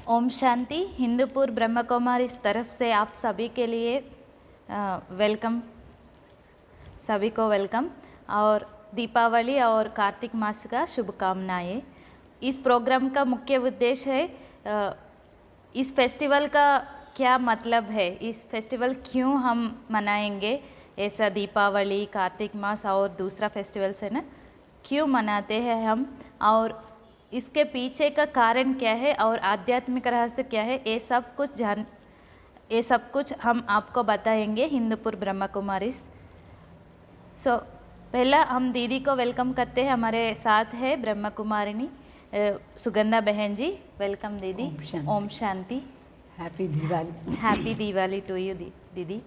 ओम शांति। हिंदूपुर ब्रह्म कुमारी इस तरफ से आप सभी के लिए वेलकम, सभी को वेलकम और दीपावली और कार्तिक मास का शुभकामनाएं। इस प्रोग्राम का मुख्य उद्देश्य है इस फेस्टिवल का क्या मतलब है, इस फेस्टिवल क्यों हम मनाएंगे, ऐसा दीपावली कार्तिक मास और दूसरा फेस्टिवल्स है ना, क्यों मनाते हैं हम और इसके पीछे का कारण क्या है और आध्यात्मिक रहस्य क्या है, ये सब कुछ हम आपको बताएंगे हिंदूपुर ब्रह्म कुमारी। पहला हम दीदी को वेलकम करते हैं। हमारे साथ है ब्रह्म कुमारिनी सुगंधा बहन जी। वेलकम दीदी। ओम शांति। Happy Diwali. Happy Diwali to you दीदी।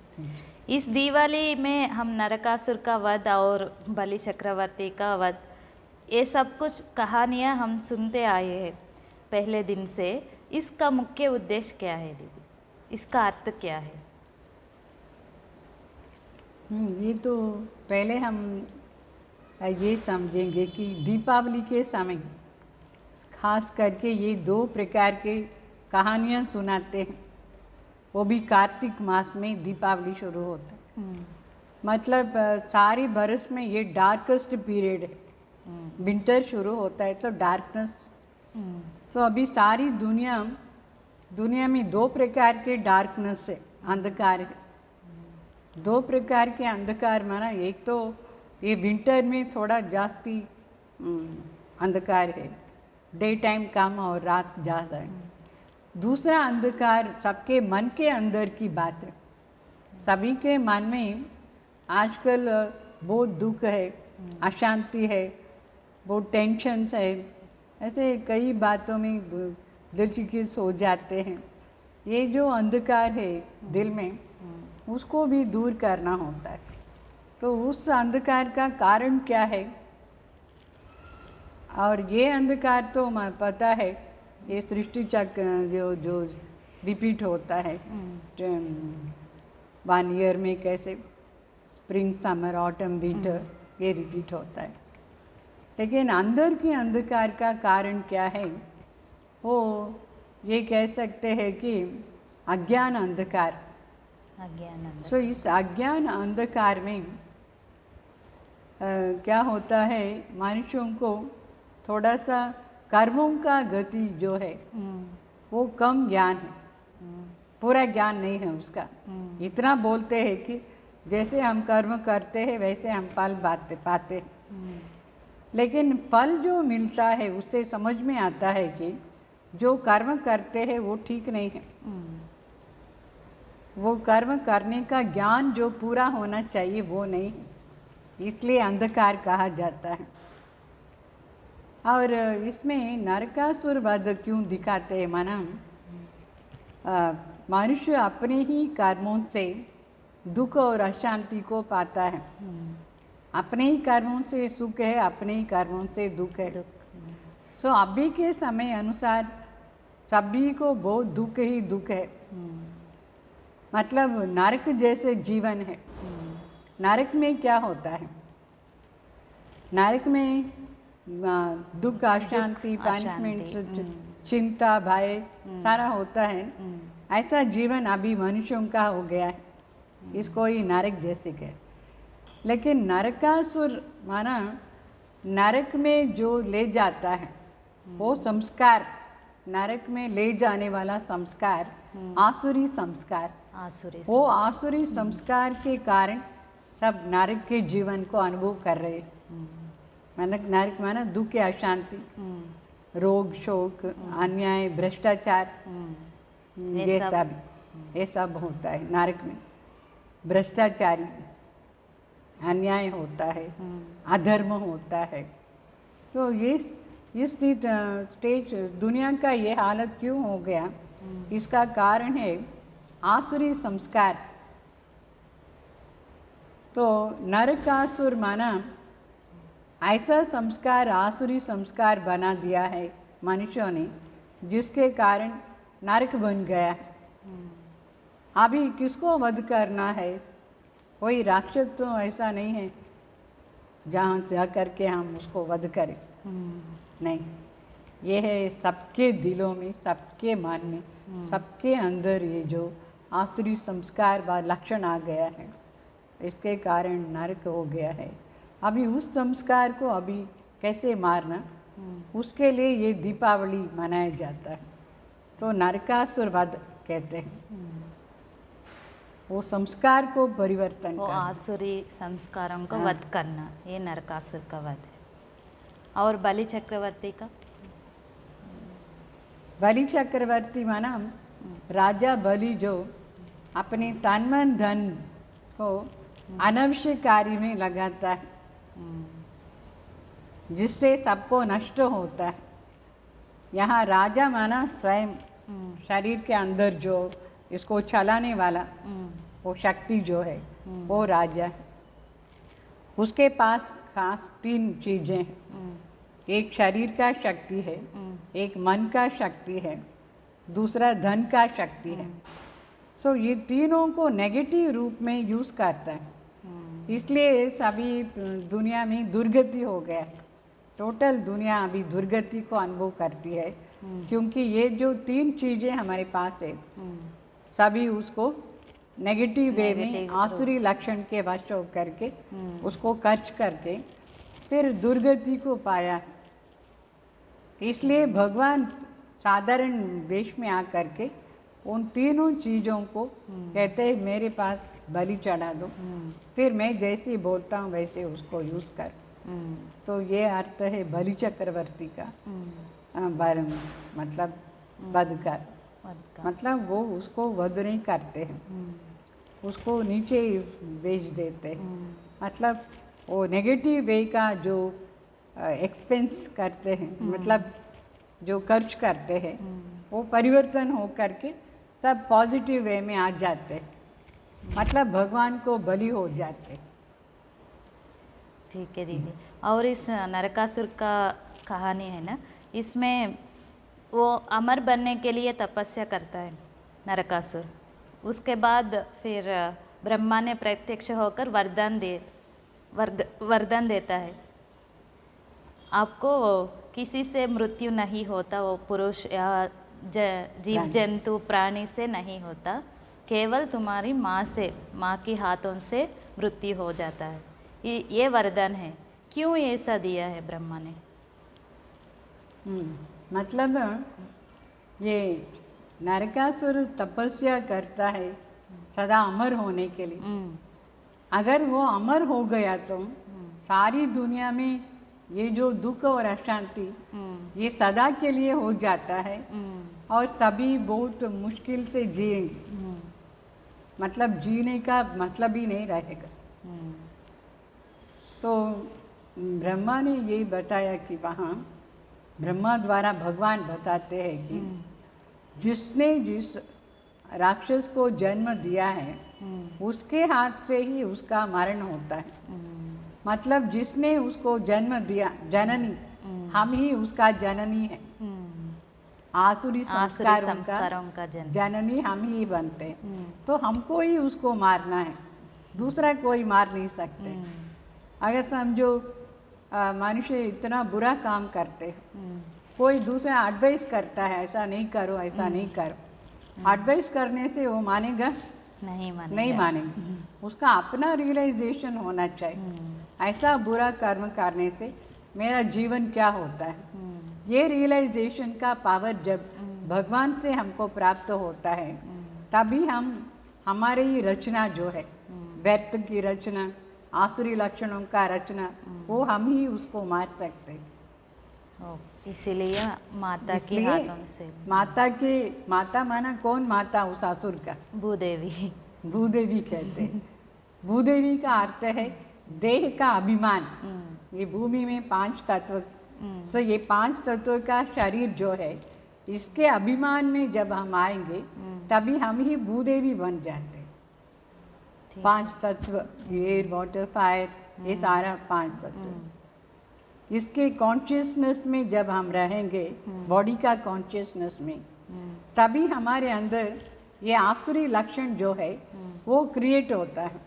इस दिवाली में हम नरकासुर का वध और बलि चक्रवर्ती का वध, ये सब कुछ कहानियाँ हम सुनते आए हैं पहले दिन से। इसका मुख्य उद्देश्य क्या है दीदी, इसका अर्थ क्या है? ये तो पहले हम ये समझेंगे कि दीपावली के समय खास करके ये दो प्रकार के कहानियाँ सुनाते हैं, वो भी कार्तिक मास में दीपावली शुरू होता है। मतलब सारी बरस में ये डार्केस्ट पीरियड है। विंटर शुरू होता है तो डार्कनेस। तो अभी सारी दुनिया में दो प्रकार के डार्कनेस है, अंधकार है। दो प्रकार के अंधकार माना, एक तो ये विंटर में थोड़ा जास्ती अंधकार है, डे टाइम कम और रात ज़्यादा है। दूसरा अंधकार सबके मन के अंदर की बात है। सभी के मन में आजकल बहुत दुख है, अशांति है, बहुत टेंशन्स है, ऐसे कई बातों में दिलचस्प हो जाते हैं। ये जो अंधकार है दिल में, उसको भी दूर करना होता है। तो उस अंधकार का कारण क्या है? और ये अंधकार तो पता है, ये सृष्टि चक्र जो रिपीट होता है 1 ईयर में, कैसे स्प्रिंग समर ऑटम विंटर, ये रिपीट होता है। लेकिन अंदर के अंधकार का कारण क्या है? वो ये कह सकते हैं कि अज्ञान अंधकार। सो इस अज्ञान अंधकार में क्या होता है, मनुष्यों को थोड़ा सा कर्मों का गति जो है वो कम ज्ञान है, पूरा ज्ञान नहीं है उसका। इतना बोलते हैं कि जैसे हम कर्म करते हैं वैसे हम फल पाते हैं। लेकिन फल जो मिलता है उससे समझ में आता है कि जो कर्म करते हैं वो ठीक नहीं है। वो कर्म करने का ज्ञान जो पूरा होना चाहिए वो नहीं है, इसलिए अंधकार कहा जाता है। और इसमें नरकासुर वध क्यों दिखाते हैं? माना मनुष्य अपने ही कर्मों से दुख और अशांति को पाता है। अपने ही कर्मों से सुख है, अपने ही कर्मों से दुख है। सो अभी के समय अनुसार सभी को बहुत दुख ही दुख है। मतलब नरक जैसे जीवन है। नरक में क्या होता है? नरक में दुख, अशांति, पनिशमेंट, चिंता, भय सारा होता है। ऐसा जीवन अभी मनुष्यों का हो गया है, इसको ही नरक जैसे कहे। लेकिन नरकासुर माना नरक में जो ले जाता है वो संस्कार, नरक में ले जाने वाला संस्कार आसुरी संस्कार। वो आसुरी संस्कार के कारण सब नरक के जीवन को अनुभव कर रहे हैं। नरक माना दुख, अशांति, रोग, शोक, अन्याय, भ्रष्टाचार, ये सब होता है नरक में। भ्रष्टाचारी, अन्याय होता है, अधर्म होता है। तो ये इस स्टेज दुनिया का ये हालत क्यों हो गया? इसका कारण है आसुरी संस्कार। तो नरकासुर माना ऐसा संस्कार, आसुरी संस्कार बना दिया है मनुष्यों ने, जिसके कारण नरक बन गया। अभी किसको वध करना है? कोई राक्षस तो ऐसा नहीं है जहाँ जा कर के हम उसको वध करें, नहीं। ये है सबके दिलों में, सबके मन में, सबके अंदर ये जो आसुरी संस्कार व लक्षण आ गया है, इसके कारण नरक हो गया है। अभी उस संस्कार को अभी कैसे मारना, उसके लिए ये दीपावली मनाया जाता है। तो नरकासुर वध कहते हैं, वो संस्कार को परिवर्तन वो करना। आसुरी संस्कारों को हाँ। वध करना, ये नरकासुर का वध है। और बलि चक्रवर्ती का? बलि चक्रवर्ती माना राजा बलि जो अपने तन मन धन को अनवश्यक कार्य में लगाता है, जिससे सबको नष्ट होता है। यहाँ राजा माना स्वयं शरीर के अंदर जो इसको चलाने वाला वो शक्ति जो है वो राजा है। उसके पास खास 3 चीज़ें हैं। एक शरीर का शक्ति है, एक मन का शक्ति है, दूसरा धन का शक्ति है। सो ये तीनों को नेगेटिव रूप में यूज़ करता है, इसलिए सभी दुनिया में दुर्गति हो गया। टोटल दुनिया अभी दुर्गति को अनुभव करती है, क्योंकि ये जो 3 चीज़ें हमारे पास है, सभी उसको नेगेटिव वे में आसुरी लक्षण के वश हो करके उसको खर्च करके फिर दुर्गति को पाया। इसलिए भगवान साधारण वेश में आकर के उन तीनों चीज़ों को कहते हैं मेरे पास बलि चढ़ा दो, फिर मैं जैसे बोलता हूँ वैसे उसको यूज़ कर। तो ये अर्थ है बलि चक्रवर्ती का। मतलब वध कर, मतलब वो उसको वध नहीं करते हैं, उसको नीचे बेच देते हैं। मतलब वो नेगेटिव वे का जो एक्सपेंस करते हैं, मतलब जो खर्च करते हैं, वो परिवर्तन हो करके सब पॉजिटिव वे में आ जाते हैं, मतलब भगवान को बलि हो जाते। ठीक है दीदी। और इस नरकासुर का कहानी है ना, इसमें वो अमर बनने के लिए तपस्या करता है नरकासुर। उसके बाद फिर ब्रह्मा ने प्रत्यक्ष होकर वरदान देता है, आपको किसी से मृत्यु नहीं होता, वो पुरुष या जीव जंतु प्राणी से नहीं होता, केवल तुम्हारी माँ से, माँ के हाथों से मृत्यु हो जाता है। ये वरदान है। क्यों ऐसा दिया है ब्रह्मा ने? मतलब ये नरकासुर तपस्या करता है सदा अमर होने के लिए। अगर वो अमर हो गया तो सारी दुनिया में ये जो दुख और अशांति ये सदा के लिए हो जाता है और सभी बहुत मुश्किल से जिएंगे। मतलब जीने का मतलब ही नहीं रहेगा। तो ब्रह्मा ने ये बताया कि वहाँ ब्रह्मा द्वारा भगवान बताते हैं कि जिसने जिस राक्षस को जन्म दिया है उसके हाथ से ही उसका मरण होता है। मतलब जिसने उसको जन्म दिया, जननी, हम ही उसका जननी है। आसुरी संस्कारों का जननी हम ही बनते हैं। तो हमको ही उसको मारना है, दूसरा कोई मार नहीं सकते। अगर समझो मनुष्य इतना बुरा काम करते, कोई दूसरा एडवाइस करता है ऐसा नहीं करो, ऐसा नहीं करो, एडवाइस करने से वो मानेगा? नहीं मानेगा। उसका अपना रियलाइजेशन होना चाहिए, ऐसा बुरा कर्म करने से मेरा जीवन क्या होता है। ये रियलाइजेशन का पावर जब भगवान से हमको प्राप्त होता है, तभी हम हमारी रचना जो है, व्यर्थ की रचना, आसुरी लक्षणों का रचना, वो हम ही उसको मार सकते हैं। इसीलिए माता के हाथों से। माता माना कौन माता? उस असुर का भूदेवी। भूदेवी कहते हैं। भूदेवी का अर्थ है देह का अभिमान। ये भूमि में 5 तत्व, सो ये 5 तत्व का शरीर जो है, इसके अभिमान में जब हम आएंगे तभी हम ही भूदेवी बन जाते हैं। 5 तत्व, एयर, वाटर, फायर, ये सारा 5 तत्व, इसके कॉन्शियसनेस में जब हम रहेंगे, बॉडी का कॉन्शियसनेस में, तभी हमारे अंदर ये आसुरी लक्षण जो है वो क्रिएट होता है।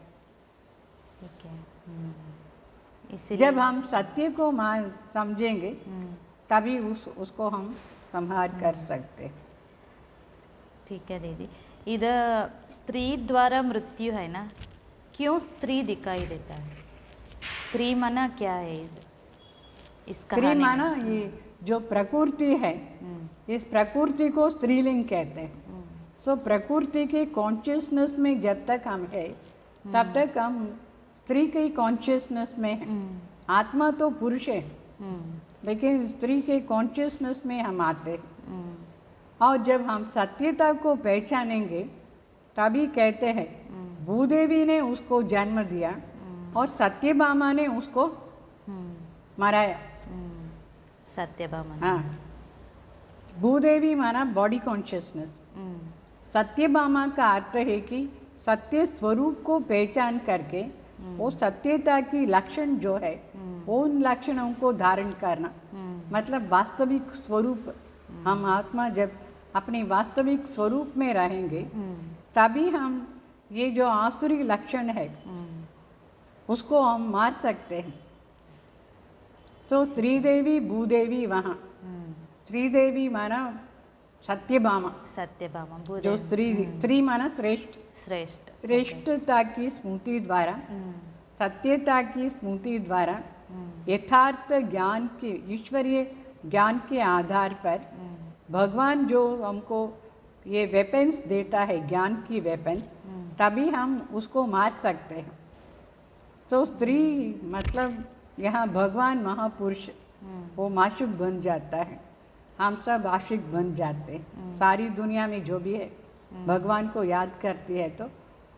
जब हम सत्य को समझेंगे तभी उसको हम संहार कर सकते हैं। ठीक है दीदी, इधर स्त्री द्वारा मृत्यु है ना, क्यों स्त्री दिखाई देता है? स्त्री माना क्या है इधर? इस स्त्री कहानी माना में? ये जो प्रकृति है, इस प्रकृति को स्त्रीलिंग कहते हैं। सो प्रकृति के कॉन्शियसनेस में जब तक हम है तब तक हम स्त्री के कॉन्शियसनेस में है। आत्मा तो पुरुष है, लेकिन स्त्री के कॉन्शियसनेस में हम आते हैं। और जब हम सत्यता को पहचानेंगे तभी कहते हैं भूदेवी ने उसको जन्म दिया और सत्यभामा ने उसको मराया। सत्यभामा। हाँ, भूदेवी माना बॉडी कॉन्शियसनेस, सत्यभामा का अर्थ है कि सत्य स्वरूप को पहचान करके वो सत्यता की लक्षण जो है उन लक्षणों को धारण करना, मतलब वास्तविक स्वरूप। हम आत्मा जब अपने वास्तविक स्वरूप में रहेंगे तभी हम ये जो आसुरी लक्षण है उसको हम मार सकते हैं। सो श्रीदेवी भूदेवी वहाँ, श्रीदेवी माना सत्यभामा, सत्यभामा जो स्त्री माना श्रेष्ठ, श्रेष्ठ, श्रेष्ठता की स्मृति द्वारा, सत्यता की स्मृति द्वारा, यथार्थ ज्ञान के, ईश्वरीय ज्ञान के आधार पर भगवान जो हमको ये वेपन्स देता है, ज्ञान की वेपन्स, तभी हम उसको मार सकते हैं। सो स्त्री मतलब यहाँ भगवान महापुरुष वो माशूक बन जाता है, हम सब आशिक बन जाते हैं। सारी दुनिया में जो भी है भगवान को याद करती है तो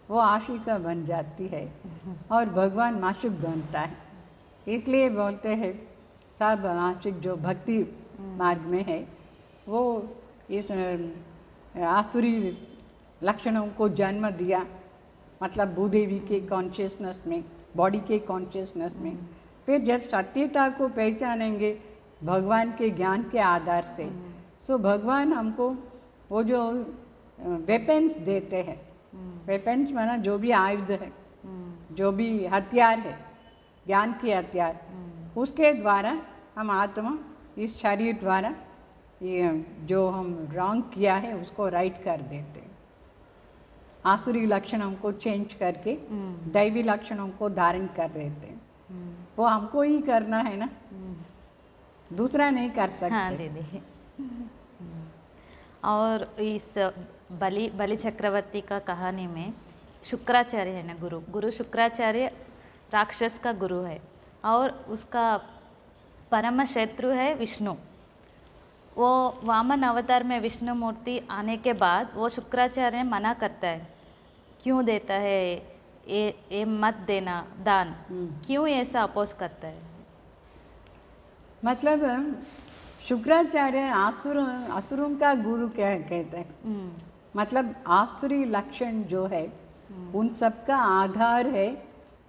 वो आशिका बन जाती है और भगवान माशूक बनता है। इसलिए बोलते हैं सब आशिक जो भक्ति मार्ग में है वो इस आसुरी लक्षणों को जन्म दिया, मतलब भूदेवी के कॉन्शियसनेस में, बॉडी के कॉन्शियसनेस में। फिर जब सत्यता को पहचानेंगे भगवान के ज्ञान के आधार से, सो भगवान हमको वो जो वेपन्स देते हैं, वेपन्स माना जो भी आयुध है, जो भी हथियार है, ज्ञान के हथियार, उसके द्वारा हम आत्मा इस शरीर द्वारा ये जो हम रॉन्ग किया है उसको राइट कर देते हैं। आसुरी लक्षणों को चेंज करके दैवी लक्षणों को धारण कर देते हैं। वो हमको ही करना है ना, दूसरा नहीं कर सकते। हाँ दीदी। और इस बलि चक्रवर्ती का कहानी में शुक्राचार्य है ना, गुरु शुक्राचार्य राक्षस का गुरु है और उसका परम शत्रु है विष्णु। वो वामन अवतार में विष्णु मूर्ति आने के बाद वो शुक्राचार्य मना करता है, क्यों देता है ये मत देना दान, क्यों ऐसा अपोज करता है? मतलब शुक्राचार्य असुरों का गुरु क्या कहते हैं, मतलब आसुरी लक्षण जो है उन सब का आधार है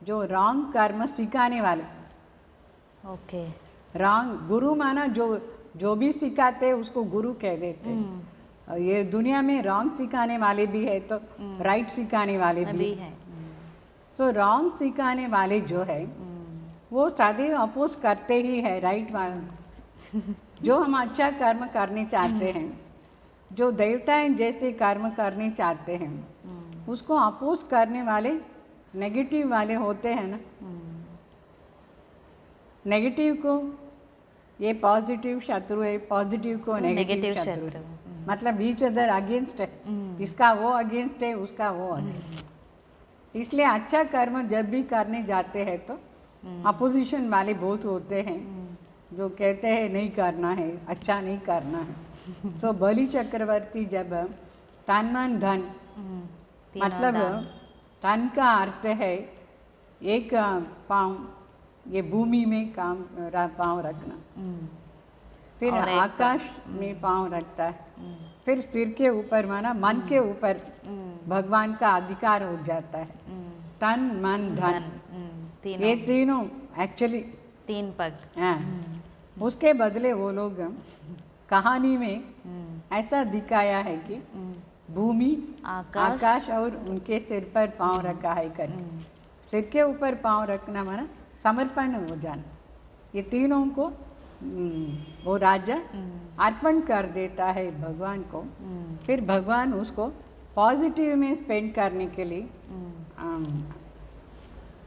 जो रॉन्ग कर्म सिखाने वाले। ओके। रॉन्ग गुरु माना जो भी सिखाते हैं उसको गुरु कह देते हैं। ये दुनिया में रॉन्ग सिखाने वाले भी है तो राइट सिखाने वाले भी है। सो रॉन्ग सिखाने वाले जो है वो सदैव अपोज करते ही है राइट वाले। जो हम अच्छा कर्म करने चाहते हैं, जो देवताएं जैसे कर्म करने चाहते हैं, उसको अपोज करने वाले नेगेटिव वाले होते हैं ना। नेगेटिव को ये पॉजिटिव शत्रु है, पॉजिटिव को नेगेटिव शत्रु है। मतलब ईच अदर अगेंस्ट है, इसका वो अगेंस्ट है, उसका वो अगेंस्ट। इसलिए अच्छा कर्म जब भी करने जाते हैं तो अपोजिशन वाले बहुत होते हैं जो कहते हैं नहीं करना है, अच्छा नहीं करना है। तो बलि चक्रवर्ती जब तन मन धन, मतलब तन का अर्थ है एक पाँव ये भूमि में पाँव रखना, फिर आकाश में पाँव रखता है, फिर सिर के ऊपर माना मन के ऊपर भगवान का अधिकार हो जाता है। तन मन धन ये तीनों एक्चुअली 3 पग। हाँ, उसके बदले वो लोग कहानी में ऐसा दिखाया है कि भूमि आकाश और उनके सिर पर पाँव रखा है करके। सिर के ऊपर पाँव रखना माना समर्पण हो जाना। ये तीनों को वो राजा अर्पण कर देता है भगवान को, फिर भगवान उसको पॉजिटिव में स्पेंड करने के लिए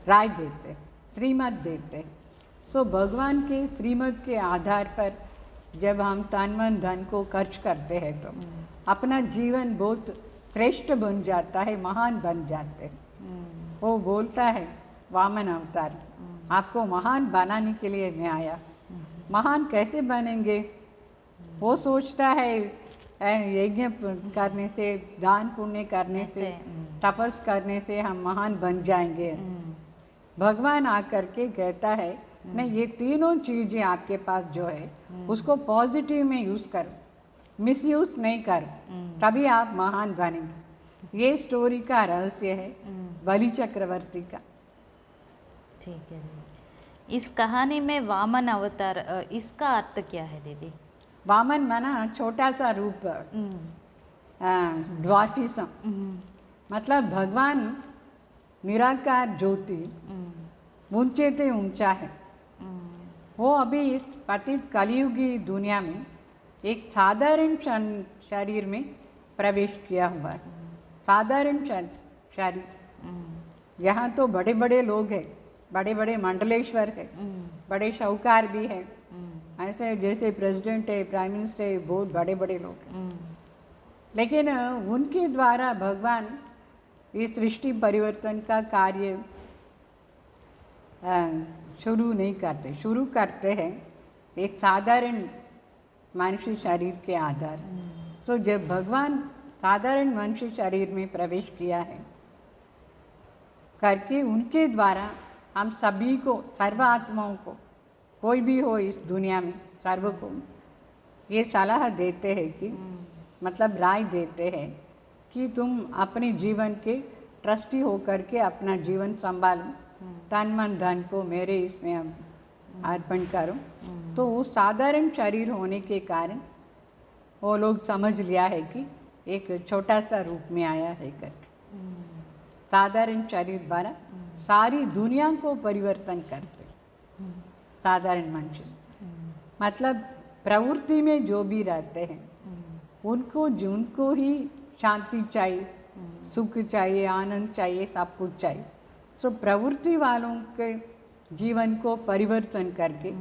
राय देते, श्रीमत देते। सो भगवान के श्रीमत के आधार पर जब हम तन मन धन को खर्च करते हैं तो अपना जीवन बहुत श्रेष्ठ बन जाता है, महान बन जाते हैं। वो बोलता है वामन अवतार, आपको महान बनाने के लिए मैं आया। महान कैसे बनेंगे? वो सोचता है यज्ञ करने से, दान पुण्य करने से, तपस करने से हम महान बन जाएंगे। भगवान आकर के कहता है नहीं, ये तीनों चीज़ें आपके पास जो है उसको पॉजिटिव में यूज़ करो, मिसयूज़ नहीं करो, तभी आप महान बनेंगे। ये स्टोरी का रहस्य है बलि चक्रवर्ती का। ठीक है दीदी। इस कहानी में वामन अवतार, इसका अर्थ क्या है दीदी? वामन माना छोटा सा रूप, ड्वार्फिज्म, मतलब भगवान निराकार ज्योति ऊंचे से ऊंचा है। वो अभी इस पतित कलियुगी दुनिया में एक साधारण शरीर में प्रवेश किया हुआ है। साधारण शरीर, यहाँ तो बड़े बड़े लोग हैं, बड़े बड़े मंडलेश्वर है, बड़े शाहूकार भी है, ऐसे जैसे प्रेसिडेंट है, प्राइम मिनिस्टर है, बहुत बड़े बड़े लोग हैं। लेकिन उनके द्वारा भगवान इस सृष्टि परिवर्तन का कार्य शुरू नहीं करते, शुरू करते हैं एक साधारण मनुष्य शरीर के आधार। सो जब भगवान साधारण मनुष्य शरीर में प्रवेश किया है करके, उनके द्वारा हम सभी को, सर्व आत्माओं को, कोई भी हो इस दुनिया में, सर्व को ये सलाह देते हैं कि मतलब राय देते हैं कि तुम अपने जीवन के ट्रस्टी होकर के अपना जीवन संभालो, तन मन धन को मेरे इसमें अर्पण करो। तो वो साधारण शरीर होने के कारण वो लोग समझ लिया है कि एक छोटा सा रूप में आया है करके। साधारण शरीर द्वारा सारी दुनिया को परिवर्तन करते साधारण मनुष्य, मतलब प्रवृत्ति में जो भी रहते हैं उनको ही शांति चाहिए, सुख चाहिए, आनंद चाहिए, सब कुछ चाहिए। सो प्रवृत्ति वालों के जीवन को परिवर्तन करके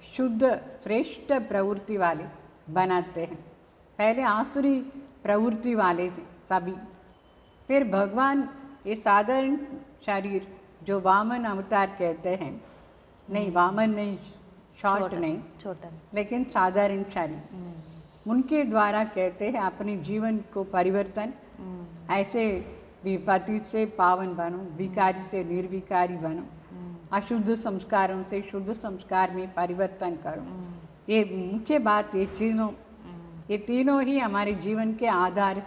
शुद्ध श्रेष्ठ प्रवृत्ति वाले बनाते हैं। पहले आसुरी प्रवृत्ति वाले थे सभी, फिर भगवान ये साधारण शरीर जो वामन अवतार कहते हैं, नहीं वामन नहीं, शॉर्ट नहीं, छोटा, लेकिन साधारण शरीर, उनके द्वारा कहते हैं अपने जीवन को परिवर्तन, ऐसे विपत्ति से पावन बनो, विकारी से निर्विकारी बनो, अशुद्ध संस्कारों से शुद्ध संस्कार में परिवर्तन करो। ये मुख्य बात, ये तीनों ही हमारे जीवन के आधार,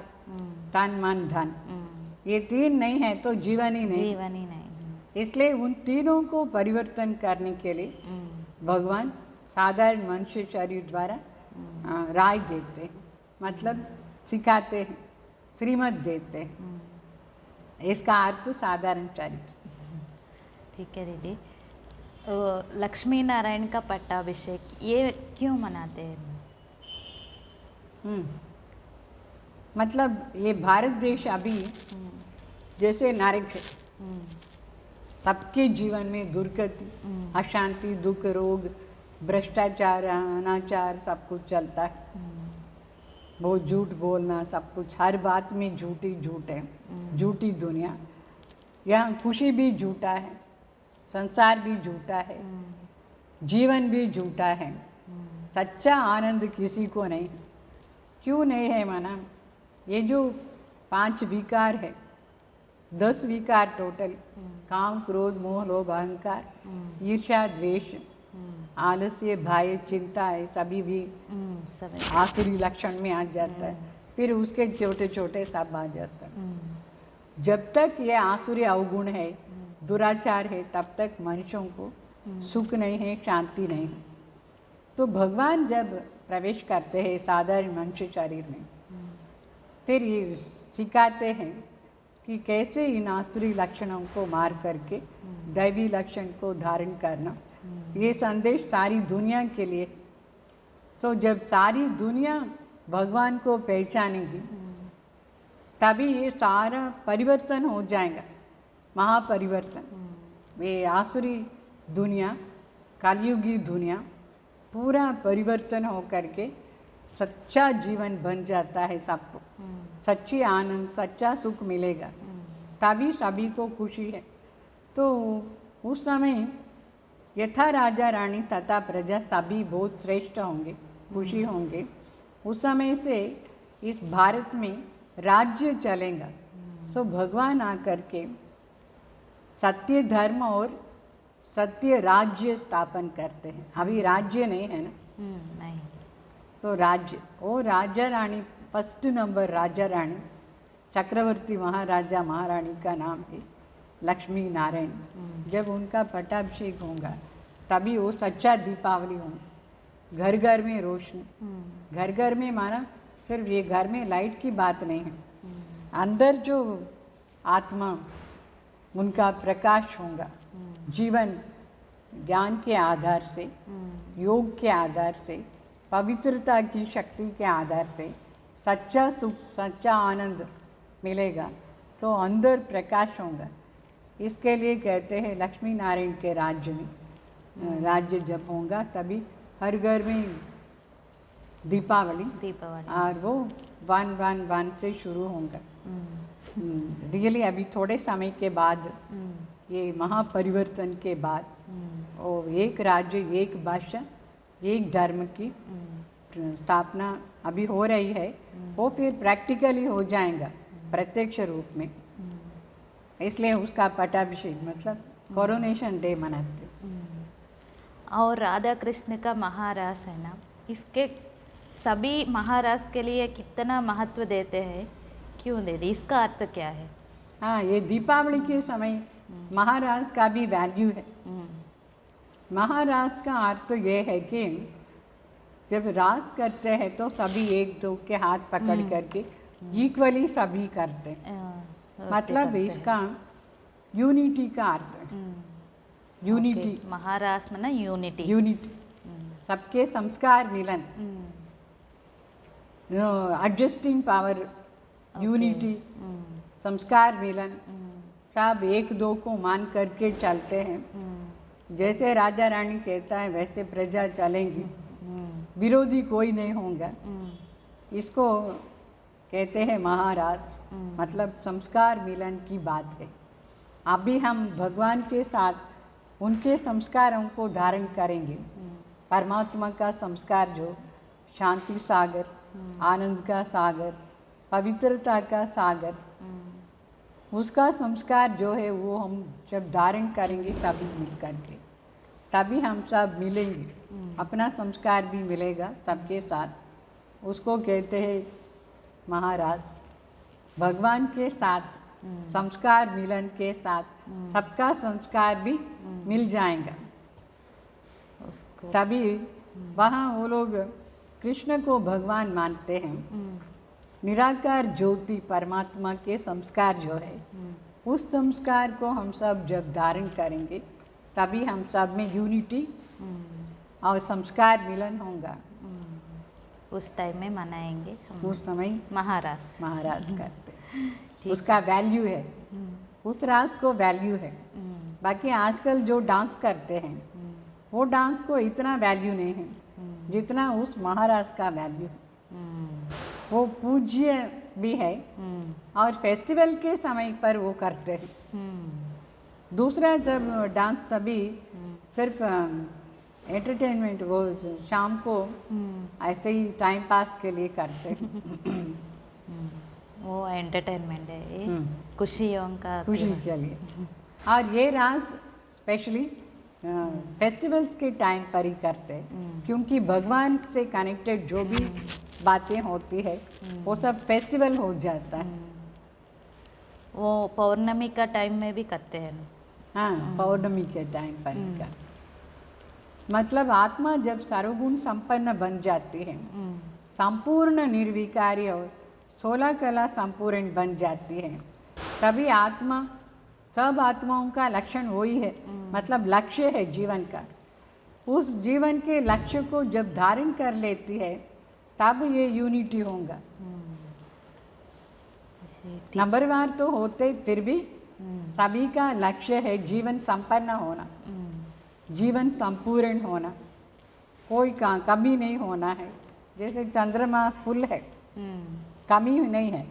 तन मन धन, ये तीन नहीं है तो जीवन ही नहीं। इसलिए उन तीनों को परिवर्तन करने के लिए भगवान साधारण मनुष्य शरीर द्वारा राय देते हैं, मतलब सिखाते हैं, श्रीमत देते हैं। इसका अर्थ साधारण शरीर। ठीक है दीदी। लक्ष्मी नारायण का पट्टाभिषेक ये क्यों मनाते हैं? मतलब ये भारत देश अभी जैसे नरक है, सबके जीवन में दुर्गति, अशांति, दुख, रोग, भ्रष्टाचार, अनाचार सब कुछ चलता है। बहुत झूठ बोलना, सब कुछ, हर बात में झूठी झूठ है, झूठी दुनिया। यहाँ खुशी भी झूठा है, संसार भी झूठा है, जीवन भी झूठा है, सच्चा आनंद किसी को नहीं। क्यों नहीं है माना? ये जो 5 विकार है, 10 विकार टोटल, काम, क्रोध, मोह, लोभ, अहंकार, ईर्ष्या, द्वेष, आलस्य, भय, चिंता है, सभी भी आसुरी लक्षण में आ जाता है। फिर उसके छोटे छोटे सब आ जाता है। जब तक ये आसुरी अवगुण है, दुराचार है, तब तक मनुष्यों को सुख नहीं है, शांति नहीं है। तो भगवान जब प्रवेश करते हैं साधारण मनुष्य शरीर में, फिर ये सिखाते हैं कि कैसे इन आसुरी लक्षणों को मार करके दैवी लक्षण को धारण करना। ये संदेश सारी दुनिया के लिए तो जब सारी दुनिया भगवान को पहचानेगी तभी ये सारा परिवर्तन हो जाएगा, महापरिवर्तन। ये आसुरी दुनिया, कलयुगी दुनिया पूरा परिवर्तन हो करके सच्चा जीवन बन जाता है सबको, सच्ची आनंद, सच्चा सुख मिलेगा, तभी सभी को खुशी है। तो उस समय यथा राजा रानी तथा प्रजा सभी बहुत श्रेष्ठ होंगे, खुशी होंगे। उस समय से इस भारत में राज्य चलेगा। सो भगवान आकर के सत्य धर्म और सत्य राज्य स्थापन करते हैं। अभी राज्य नहीं है ना, नहीं। तो राज्य, वो राजा रानी, फर्स्ट नंबर राजा रानी चक्रवर्ती महाराजा महारानी का नाम है लक्ष्मी नारायण। जब उनका पट्टाभिषेक होगा तभी वो सच्चा दीपावली होगा। घर घर में रोशनी, घर घर में माना सिर्फ ये घर में लाइट की बात नहीं है, अंदर जो आत्मा उनका प्रकाश होगा, जीवन ज्ञान के आधार से, योग के आधार से, पवित्रता की शक्ति के आधार से सच्चा सुख, सच्चा आनंद मिलेगा, तो अंदर प्रकाश होगा। इसके लिए कहते हैं लक्ष्मी नारायण के राज्य में, राज्य जब होगा तभी हर घर में दीपावली और वो 1-1-1 से शुरू होगा। रियली अभी थोड़े समय के बाद, ये महापरिवर्तन के बाद, और एक राज्य, एक भाषा, एक धर्म की स्थापना अभी हो रही है। वो फिर प्रैक्टिकली हो जाएगा प्रत्यक्ष रूप में। इसलिए उसका पट्टाभिषेक मतलब कोरोनेशन डे मनाते। और राधा कृष्ण का महारास है ना, इसके सभी महारास के लिए कितना महत्व देते हैं, क्यों देते, इसका अर्थ क्या है? हाँ, ये दीपावली के समय महाराज का भी वैल्यू है। महाराज का अर्थ ये है कि जब रास करते हैं तो सभी एक दो के हाथ पकड़ करके इक्वली सभी करते हैं। मतलब इसका यूनिटी का अर्थ है। यूनिटी, महारास में ना यूनिटी, यूनिटी, सबके संस्कार मिलन, एडजस्टिंग पावर, यूनिटी, संस्कार मिलन, सब एक दो को मान करके चलते हैं। जैसे राजा रानी कहता है वैसे प्रजा चलेंगी, विरोधी कोई नहीं होगा। इसको कहते हैं महाराज, मतलब संस्कार मिलन की बात है। अभी हम भगवान के साथ उनके संस्कारों को धारण करेंगे। परमात्मा का संस्कार जो शांति सागर, आनंद का सागर, पवित्रता का सागर, उसका संस्कार जो है वो हम जब धारण करेंगे सभी मिल करके, तभी हम सब मिलेंगे। अपना संस्कार भी मिलेगा सबके साथ। उसको कहते हैं महाराज। भगवान के साथ संस्कार मिलन के साथ सबका संस्कार भी मिल जाएगा। तभी वहाँ वो लोग कृष्ण को भगवान मानते हैं। निराकार ज्योति परमात्मा के संस्कार जो है, उस संस्कार को हम सब जब धारण करेंगे तभी हम सब में यूनिटी और संस्कार मिलन होगा। उस टाइम में मनाएंगे हम, उस समय महारास करते। उसका वैल्यू है, उस रास को वैल्यू है। बाकी आजकल जो डांस करते हैं वो डांस को इतना वैल्यू नहीं है जितना उस महारास का वैल्यू है। वो पूज्य भी है और फेस्टिवल के समय पर वो करते हैं। दूसरा जब डांस सभी सिर्फ एंटरटेनमेंट, वो शाम को ऐसे ही टाइम पास के लिए करते हैं। वो एंटरटेनमेंट है, खुशियों का, खुशी के लिए। और ये रास स्पेशली फेस्टिवल्स के टाइम पर ही करते हैं, क्योंकि भगवान से कनेक्टेड जो भी बातें होती है वो सब फेस्टिवल हो जाता है। वो पौर्णमी का टाइम में भी करते हैं। हाँ, पौर्णमी के टाइम पर ही करते। मतलब आत्मा जब सर्वगुण संपन्न बन जाती है, संपूर्ण निर्विकारी और 16 कला संपूर्ण बन जाती है, तभी आत्मा, सब आत्माओं का लक्षण वही है, मतलब लक्ष्य है जीवन का। उस जीवन के लक्ष्य को जब धारण कर लेती है तब ये यूनिटी होगा। ठीक। नंबरवार तो होते फिर भी सभी का लक्ष्य है जीवन संपन्न होना, जीवन संपूर्ण होना, कोई का कमी नहीं होना है। जैसे चंद्रमा फुल है, कमी नहीं है।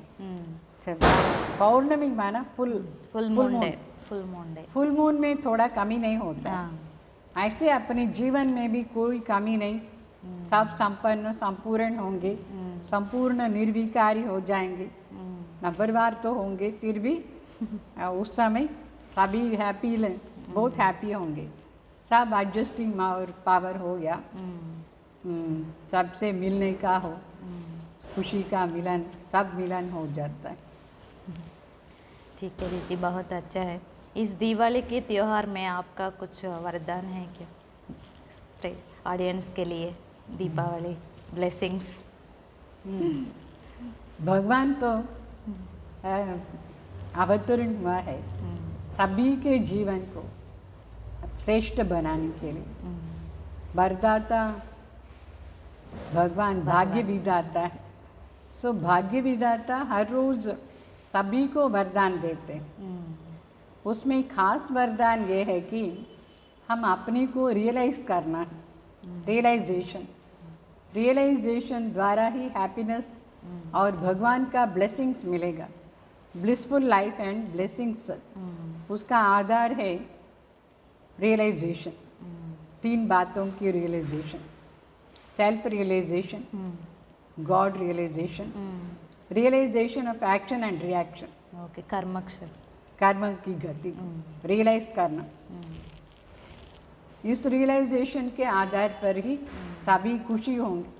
पौर्णमी माना full full moon day, full moon day. Full moon में थोड़ा कमी नहीं होता। ऐसे अपने जीवन में भी कोई कमी नहीं, सब संपन्न संपूर्ण होंगे, संपूर्ण निर्विकारी हो जाएंगे। नंबरवार तो होंगे फिर भी उस समय सभी हैप्पी, बहुत हैप्पी होंगे। सब एडजस्टिंग पावर हो गया, सबसे मिलने का हो, खुशी का मिलन, सब मिलन हो जाता है। ठीक है दीदी, बहुत अच्छा है। इस दिवाली के त्योहार में आपका कुछ वरदान है क्या ऑडियंस के लिए? दीपावली ब्लेसिंग्स। भगवान तो अवतरण हुआ है सभी के जीवन को श्रेष्ठ बनाने के लिए। वरदाता भगवान भाग्य विधाता है। सो भाग्य विधाता हर रोज सभी को वरदान देते हैं। उसमें खास वरदान ये है कि हम अपने को रियलाइज करना है। रियलाइजेशन द्वारा ही हैप्पीनेस और भगवान का ब्लेसिंग्स मिलेगा। ब्लिसफुल लाइफ एंड ब्लेसिंग्स, उसका आधार है रियलाइजेशन। 3 बातों की realisation, self realisation, God realisation, realisation of action and reaction. Okay, कर्मक्षर, कर्म की गति रियलाइज करना। इस रियलाइजेशन के आधार पर ही सभी खुशी होंगे।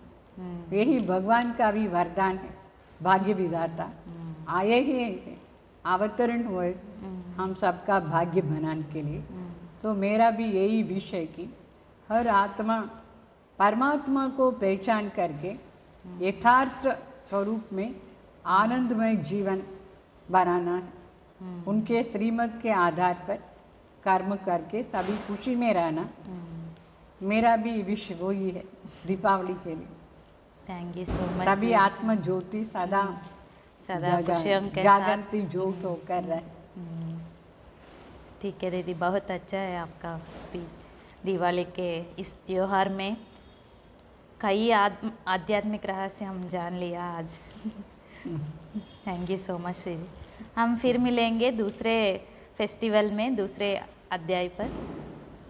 यही भगवान का भी वरदान है। भाग्य विधाता आए ही अवतरण हुए हम सबका भाग्य बनाने के लिए। तो मेरा भी यही विषय है कि हर आत्मा परमात्मा को पहचान करके यथार्थ स्वरूप में आनंदमय जीवन बनाना है। उनके श्रीमत के आधार पर कर्म करके सभी खुशी में रहना मेरा भी विश वही है दीपावली के लिए। Thank you so much. सभी आत्म ज्योति सदा खुशियों के जागती ज्योत होकर रहे। ठीक है दीदी, बहुत अच्छा है आपका स्पीच। दिवाली के इस त्योहार में कई आध्यात्मिक रहस्य हम जान लिया आज। थैंक यू सो मच दीदी। हम फिर मिलेंगे दूसरे फेस्टिवल में, दूसरे अध्याय पर।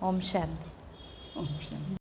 ओम शांति। ओम शांति।